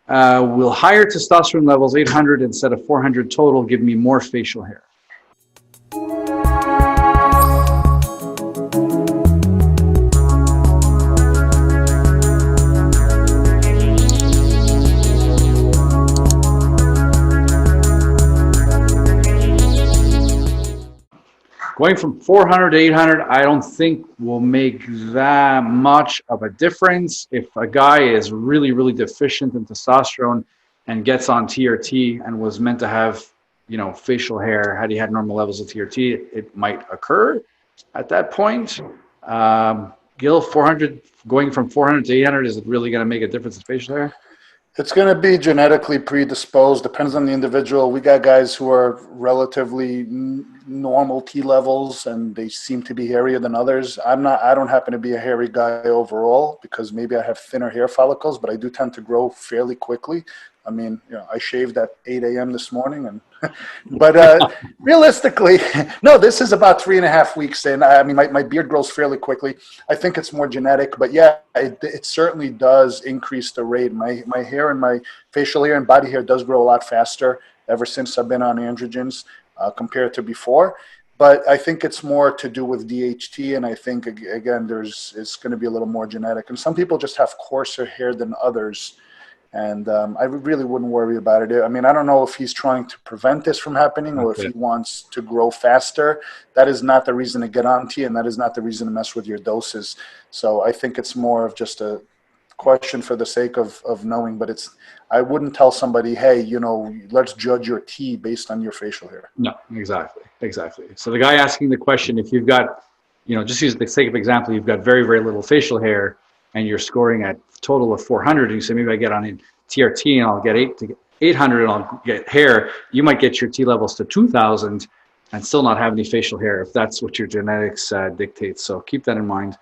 Will higher testosterone levels, 800 instead of 400 total, give me more facial hair? Going from 400 to 800, I don't think will make that much of a difference. If a guy is really, really deficient in testosterone and gets on TRT and was meant to have, facial hair, had he had normal levels of TRT, it might occur at that point. Gil, 400, going from 400 to 800, is it really going to make a difference in facial hair? It's going to be genetically predisposed. Depends on the individual. We got guys who are relatively normal T levels, and they seem to be hairier than others. I don't happen to be a hairy guy overall because maybe I have thinner hair follicles, but I do tend to grow fairly quickly. I mean, I shaved at 8 a.m. this morning, but realistically, no, this is about 3.5 weeks in. I mean, my beard grows fairly quickly. I think it's more genetic, but yeah, it certainly does increase the rate. My hair and my facial hair and body hair does grow a lot faster ever since I've been on androgens compared to before. But I think it's more to do with DHT, and I think, again, it's going to be a little more genetic. And some people just have coarser hair than others. And I really wouldn't worry about it. I mean, I don't know if he's trying to prevent this from happening or if he wants to grow faster. That is not the reason to get on T, and that is not the reason to mess with your doses. So I think it's more of just a question for the sake of knowing. But I wouldn't tell somebody, hey, let's judge your T based on your facial hair. No, exactly. So the guy asking the question, if you've got, just use the sake of example, you've got very, very little facial hair, and you're scoring at total of 400, and you say, maybe I get on in TRT and I'll get 800 and I'll get hair, you might get your T levels to 2000 and still not have any facial hair if that's what your genetics dictates. So keep that in mind.